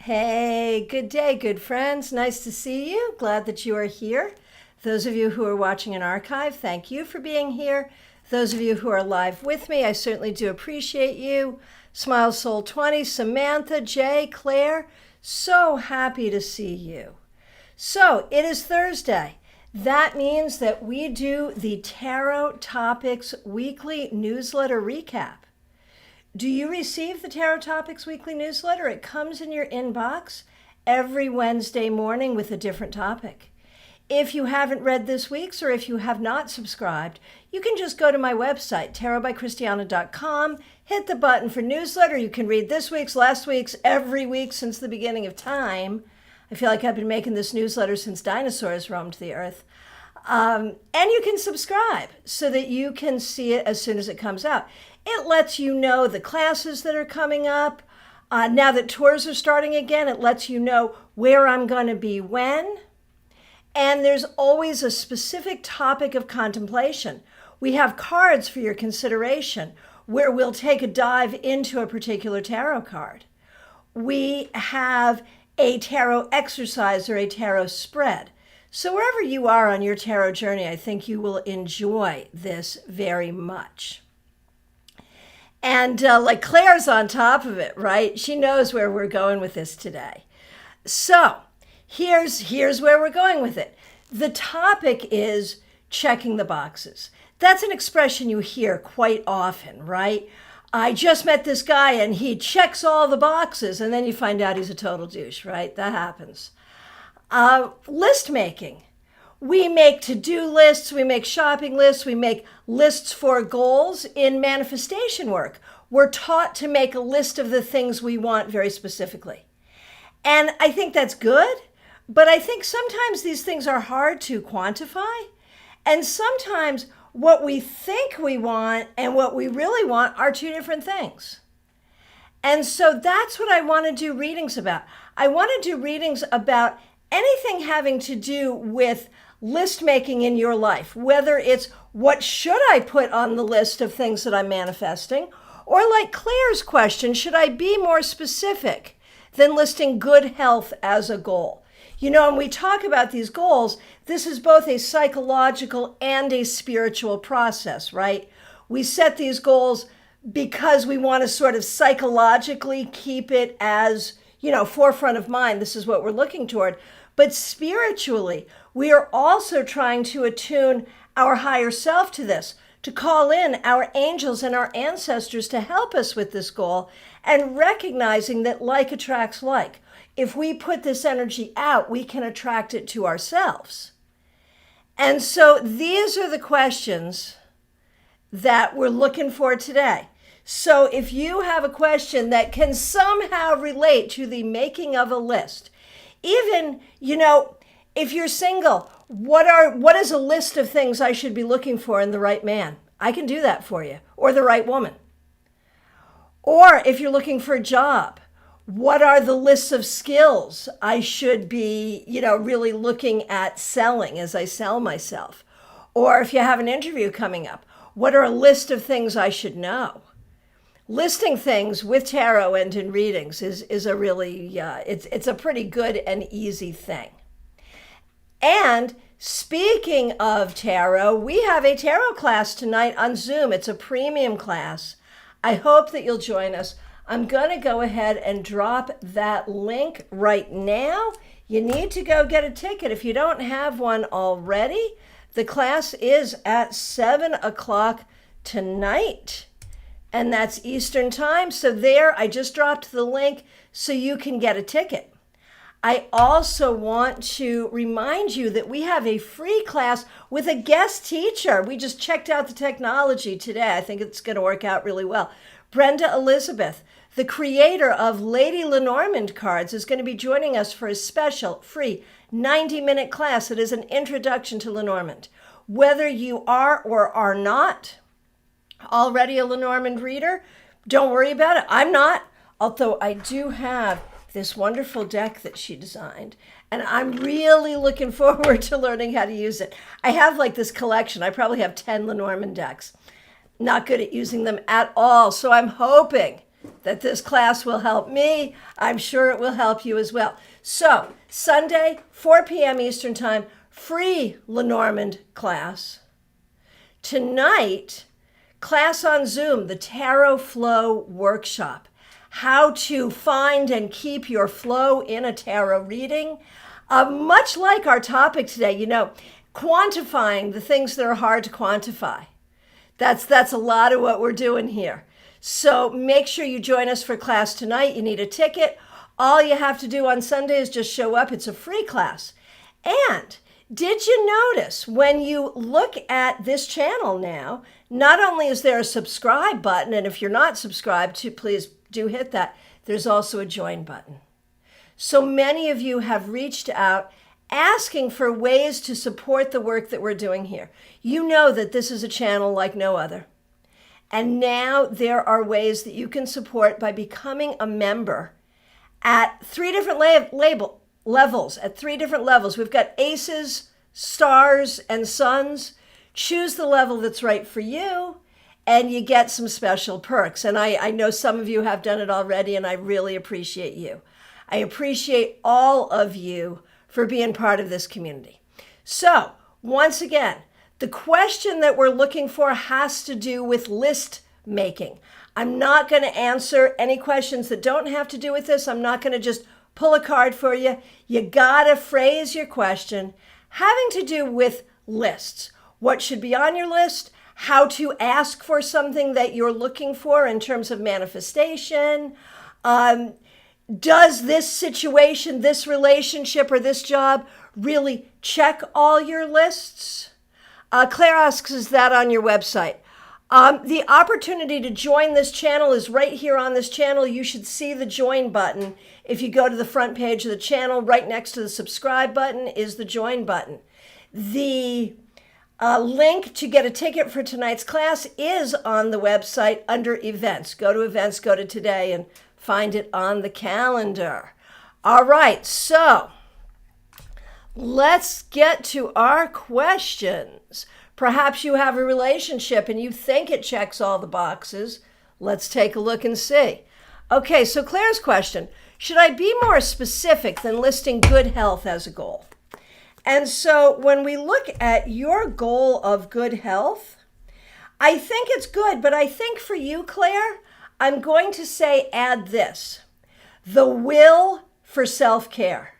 Hey, good day, good friends. Nice to see you. Glad that you are here. Those of you who are watching an archive, thank you for being here. Those of you who are live with me, I certainly do appreciate you. Smile Soul 20, Samantha, Jay, Claire, so happy to see you. So it is Thursday. That means that we do the Tarot Topics Weekly Newsletter Recap. Do you receive the Tarot Topics Weekly Newsletter? It comes in your inbox every Wednesday morning with a different topic. If you haven't read this week's or if you have not subscribed, you can just go to my website, tarotbychristiana.com, hit the button for newsletter. You can read this week's, last week's, every week since the beginning of time. I feel like I've been making this newsletter since dinosaurs roamed the earth. And you can subscribe so that you can see it as soon as it comes out. It lets you know the classes that are coming up. Now that tours are starting again, it lets you know where I'm going to be when. And there's always a specific topic of contemplation. We have cards for your consideration where we'll take a dive into a particular tarot card. We have a tarot exercise or a tarot spread. So wherever you are on your tarot journey, I think you will enjoy this very much. And like Claire's on top of it, right? She knows where we're going with this today. So here's where we're going with it. The topic is checking the boxes. That's an expression you hear quite often, right? I just met this guy and he checks all the boxes, and then you find out he's a total douche, right? That happens. List making. We make to-do lists, we make shopping lists, we make lists for goals. In manifestation work, we're taught to make a list of the things we want very specifically. And I think that's good, but I think sometimes these things are hard to quantify. And sometimes what we think we want and what we really want are two different things. And so that's what I want to do readings about. I want to do readings about anything having to do with list making in your life, whether it's what should I put on the list of things that I'm manifesting, or like Claire's question, should I be more specific than listing good health as a goal? You know, when we talk about these goals, this is both a psychological and a spiritual process, right? We set these goals because we want to sort of psychologically keep it as, forefront of mind. This is what we're looking toward. But spiritually, we are also trying to attune our higher self to this, to call in our angels and our ancestors to help us with this goal, and recognizing that like attracts like. If we put this energy out, we can attract it to ourselves. And so these are the questions that we're looking for today. So if you have a question that can somehow relate to the making of a list, even, if you're single, what is a list of things I should be looking for in the right man? I can do that for you, or the right woman. Or if you're looking for a job, what are the lists of skills I should be, really looking at selling as I sell myself? Or if you have an interview coming up, what are a list of things I should know? Listing things with tarot and in readings is a really, it's a pretty good and easy thing. And speaking of tarot, we have a tarot class tonight on Zoom. It's a premium class. I hope that you'll join us. I'm going to go ahead and drop that link right now. You need to go get a ticket if you don't have one already. The class is at 7 o'clock tonight. And that's Eastern time. So there, I just dropped the link so you can get a ticket. I also want to remind you that we have a free class with a guest teacher. We just checked out the technology today. I think it's going to work out really well. Brenda Elizabeth, the creator of Lady Lenormand cards, is going to be joining us for a special free 90-minute class. It is an introduction to Lenormand. Whether you are or are not already a Lenormand reader, don't worry about it. I'm not, although I do have this wonderful deck that she designed, and I'm really looking forward to learning how to use it. I have like this collection. I probably have 10 Lenormand decks. Not good at using them at all, so I'm hoping that this class will help me. I'm sure it will help you as well. So, Sunday, 4 p.m. Eastern Time, free Lenormand class. Tonight, class on Zoom, the Tarot Flow Workshop. How to find and keep your flow in a tarot reading. Much like our topic today, quantifying the things that are hard to quantify. That's a lot of what we're doing here. So make sure you join us for class tonight. You need a ticket. All you have to do on Sunday is just show up. It's a free class. And did you notice when you look at this channel now, not only is there a subscribe button, and if you're not subscribed to, please do hit that, there's also a join button. So many of you have reached out asking for ways to support the work that we're doing here. You know that this is a channel like no other. And now there are ways that you can support by becoming a member at three different levels. At three different levels. We've got aces, stars, and suns. Choose the level that's right for you, and you get some special perks. And I know some of you have done it already, and I really appreciate you. I appreciate all of you for being part of this community. So, once again, the question that we're looking for has to do with list making. I'm not going to answer any questions that don't have to do with this. I'm not going to just pull a card for you. You got to phrase your question having to do with lists. What should be on your list? How to ask for something that you're looking for in terms of manifestation. Does this situation, this relationship, or this job really check all your lists? Claire asks, is that on your website? The opportunity to join this channel is right here on this channel. You should see the join button. If you go to the front page of the channel, right next to the subscribe button is the join button. The link to get a ticket for tonight's class is on the website under events. Go to events, go to today, and find it on the calendar. All right, so let's get to our questions. Perhaps you have a relationship and you think it checks all the boxes. Let's take a look and see. Okay, so Claire's question, should I be more specific than listing good health as a goal? And so when we look at your goal of good health, I think it's good, but I think for you, Claire, I'm going to say add this, the will for self-care.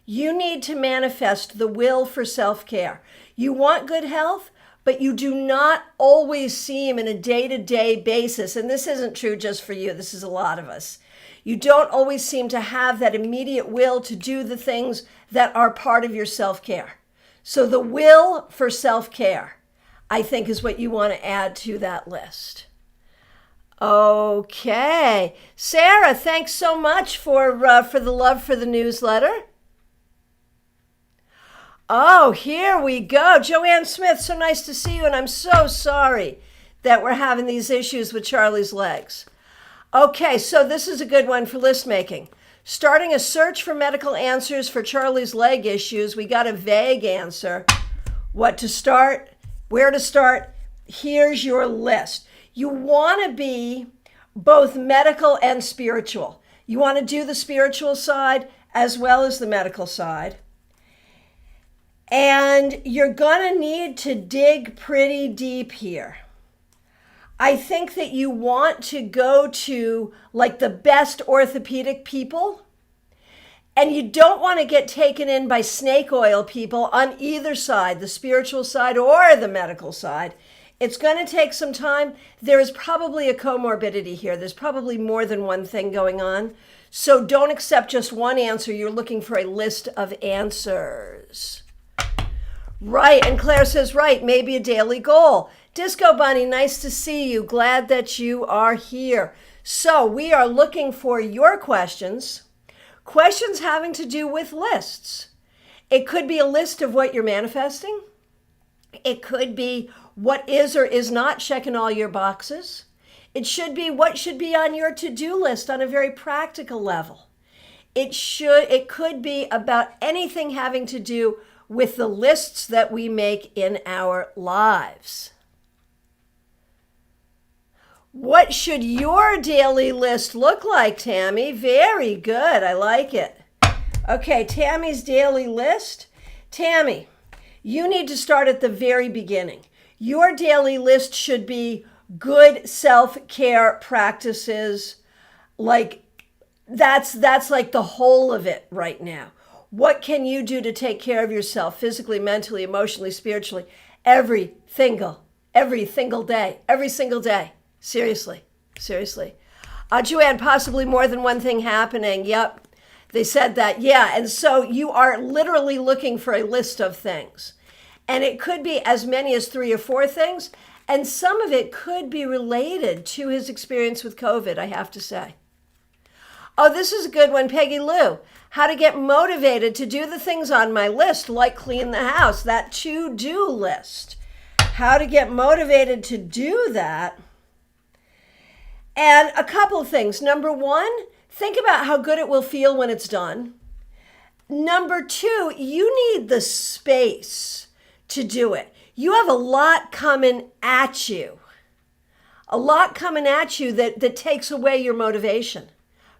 You need to manifest the will for self-care. You want good health, but you do not always seem in a day-to-day basis, and this isn't true just for you, this is a lot of us. You don't always seem to have that immediate will to do the things that are part of your self-care. So the will for self-care, I think, is what you want to add to that list. Okay. Sarah, thanks so much for the love for the newsletter. Oh, here we go. Joanne Smith, so nice to see you, and I'm so sorry that we're having these issues with Charlie's legs. Okay, so this is a good one for list making. Starting a search for medical answers for Charlie's leg issues. We got a vague answer. What to start, where to start. Here's your list. You want to be both medical and spiritual. You want to do the spiritual side as well as the medical side. And you're going to need to dig pretty deep here. I think that you want to go to like the best orthopedic people, and you don't want to get taken in by snake oil people on either side, the spiritual side or the medical side. It's going to take some time. There is probably a comorbidity here. There's probably more than one thing going on. So don't accept just one answer. You're looking for a list of answers. Right, and Claire says, right, maybe a daily goal. Disco Bunny, nice to see you. Glad that you are here. So we are looking for your questions having to do with lists. It could be a list of what you're manifesting. It could be what is or is not checking all your boxes. It should be what should be on your to-do list on a very practical level. It could be about anything having to do with the lists that we make in our lives. What should your daily list look like, Tammy? Very good. I like it. Okay, Tammy's daily list. Tammy, you need to start at the very beginning. Your daily list should be good self-care practices. Like that's like the whole of it right now. What can you do to take care of yourself physically, mentally, emotionally, spiritually every single day, every single day? Seriously. Joanne, possibly more than one thing happening. Yep, they said that. Yeah, and so you are literally looking for a list of things. And it could be as many as 3 or 4 things. And some of it could be related to his experience with COVID, I have to say. Oh, this is a good one, Peggy Lou. How to get motivated to do the things on my list, like clean the house, that to-do list. How to get motivated to do that. And a couple of things. Number 1, think about how good it will feel when it's done. Number 2, you need the space to do it. You have a lot coming at you. A lot coming at you that takes away your motivation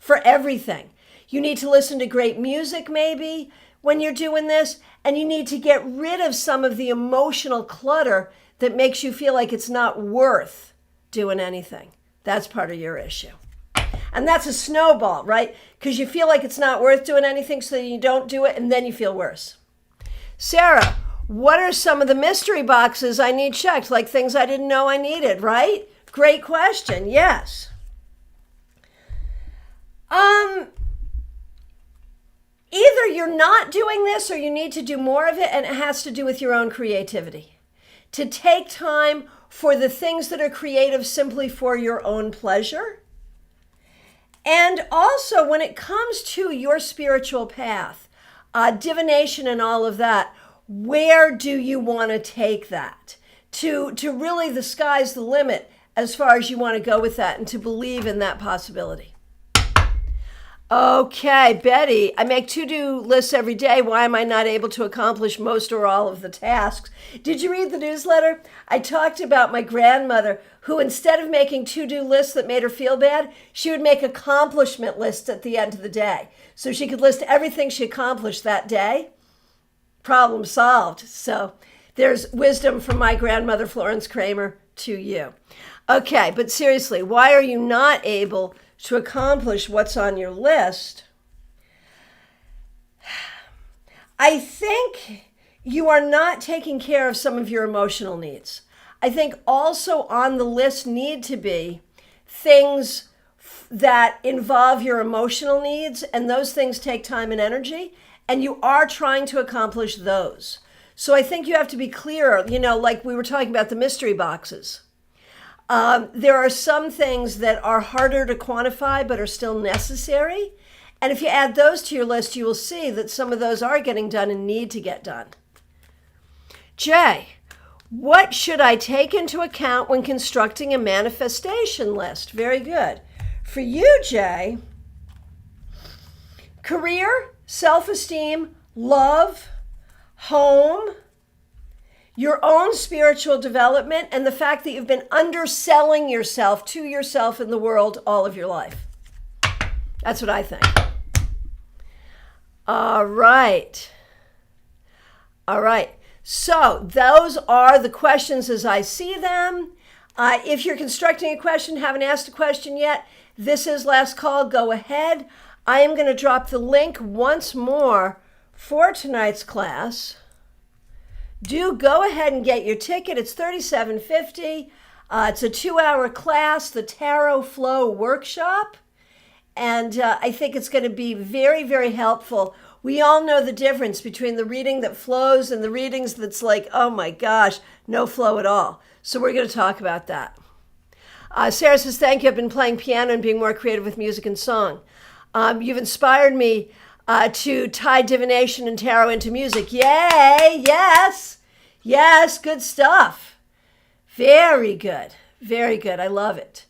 for everything. You need to listen to great music maybe when you're doing this, and you need to get rid of some of the emotional clutter that makes you feel like it's not worth doing anything. That's part of your issue. And that's a snowball, right? Because you feel like it's not worth doing anything, so you don't do it, and then you feel worse. Sarah, what are some of the mystery boxes I need checked? Like things I didn't know I needed, right? Great question. Yes. Either you're not doing this or you need to do more of it, and it has to do with your own creativity. To take time for the things that are creative simply for your own pleasure. And also when it comes to your spiritual path, divination and all of that, where do you want to take that? To really the sky's the limit as far as you want to go with that and to believe in that possibility. Okay, Betty, I make to-do lists every day. Why am I not able to accomplish most or all of the tasks? Did you read the newsletter? I talked about my grandmother who, instead of making to-do lists that made her feel bad, she would make accomplishment lists at the end of the day. So she could list everything she accomplished that day. Problem solved. So there's wisdom from my grandmother, Florence Kramer, to you. Okay, but seriously, why are you not able to accomplish what's on your list? I think you are not taking care of some of your emotional needs. I think also on the list need to be things that involve your emotional needs, and those things take time and energy, and you are trying to accomplish those. So I think you have to be clearer, like we were talking about the mystery boxes. There are some things that are harder to quantify but are still necessary. And if you add those to your list, you will see that some of those are getting done and need to get done. Jay, what should I take into account when constructing a manifestation list? Very good. For you, Jay, career, self-esteem, love, home, your own spiritual development, and the fact that you've been underselling yourself to yourself in the world all of your life. That's what I think. All right. So those are the questions as I see them. If you're constructing a question, haven't asked a question yet, this is last call. Go ahead. I am going to drop the link once more for tonight's class. Do go ahead and get your ticket. It's $37.50. It's a 2-hour class, the Tarot Flow Workshop. And I think it's going to be very, very helpful. We all know the difference between the reading that flows and the readings that's like, oh my gosh, no flow at all. So we're going to talk about that. Sarah says, thank you. I've been playing piano and being more creative with music and song. You've inspired me to tie divination and tarot into music. Yay! Yes, good stuff. Very good. I love it.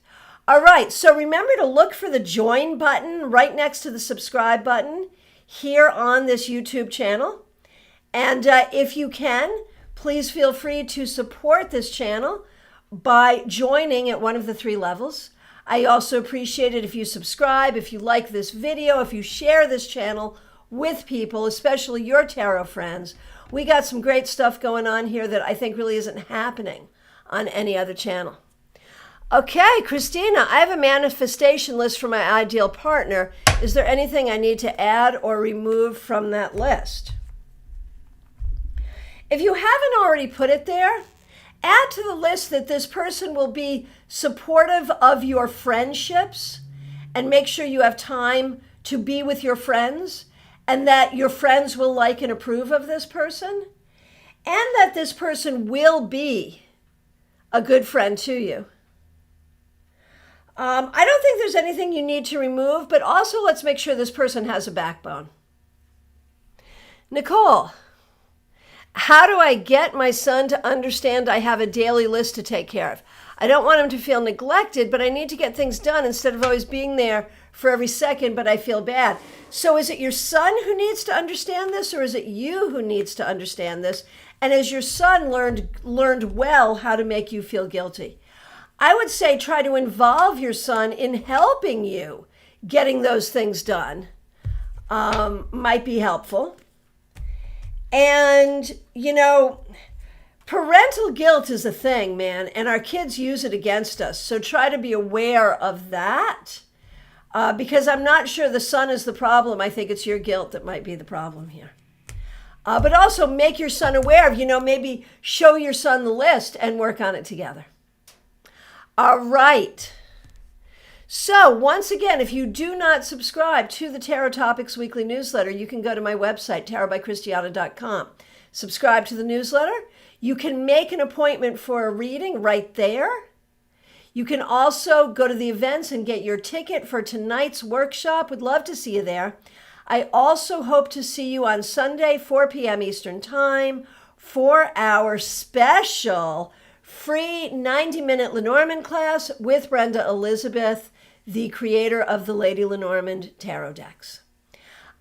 All right, so remember to look for the join button right next to the subscribe button here on this YouTube channel. And if you can, please feel free to support this channel by joining at one of the 3 levels. I also appreciate it if you subscribe, if you like this video, if you share this channel with people, especially your tarot friends. We got some great stuff going on here that I think really isn't happening on any other channel. Okay, Christina, I have a manifestation list for my ideal partner. Is there anything I need to add or remove from that list? If you haven't already put it there, add to the list that this person will be supportive of your friendships and make sure you have time to be with your friends and that your friends will like and approve of this person and that this person will be a good friend to you. I don't think there's anything you need to remove, but also let's make sure this person has a backbone. Nicole, how do I get my son to understand I have a daily list to take care of? I don't want him to feel neglected, but I need to get things done instead of always being there for every second, but I feel bad. So is it your son who needs to understand this, or is it you who needs to understand this? And has your son learned well how to make you feel guilty? I would say try to involve your son in helping you getting those things done. Might be helpful. And, parental guilt is a thing, man, and our kids use it against us. So try to be aware of that because I'm not sure the son is the problem. I think it's your guilt that might be the problem here. But also make your son aware of, maybe show your son the list and work on it together. All right. So once again, if you do not subscribe to the Tarot Topics Weekly newsletter, you can go to my website, tarotbychristiana.com. Subscribe to the newsletter. You can make an appointment for a reading right there. You can also go to the events and get your ticket for tonight's workshop. Would love to see you there. I also hope to see you on Sunday, 4 p.m. Eastern Time, for our special free 90-minute Lenormand class with Brenda Elizabeth, the creator of the Lady Lenormand tarot decks.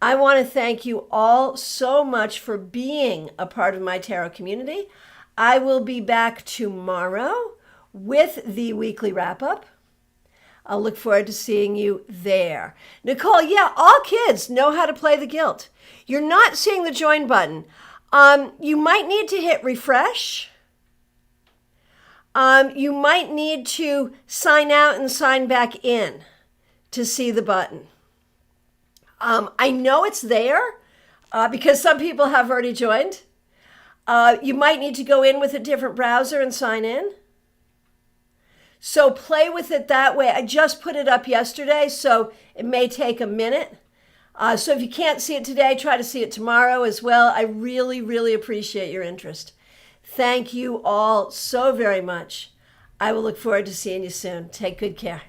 I want to thank you all so much for being a part of my tarot community. I will be back tomorrow with the weekly wrap-up. I'll look forward to seeing you there. Nicole, yeah, all kids know how to play the guilt. You're not seeing the join button. You might need to hit refresh. You might need to sign out and sign back in to see the button. I know it's there because some people have already joined. You might need to go in with a different browser and sign in. So play with it that way. I just put it up yesterday, so it may take a minute. So if you can't see it today, try to see it tomorrow as well. I really, really appreciate your interest. Thank you all so very much. I will look forward to seeing you soon. Take good care.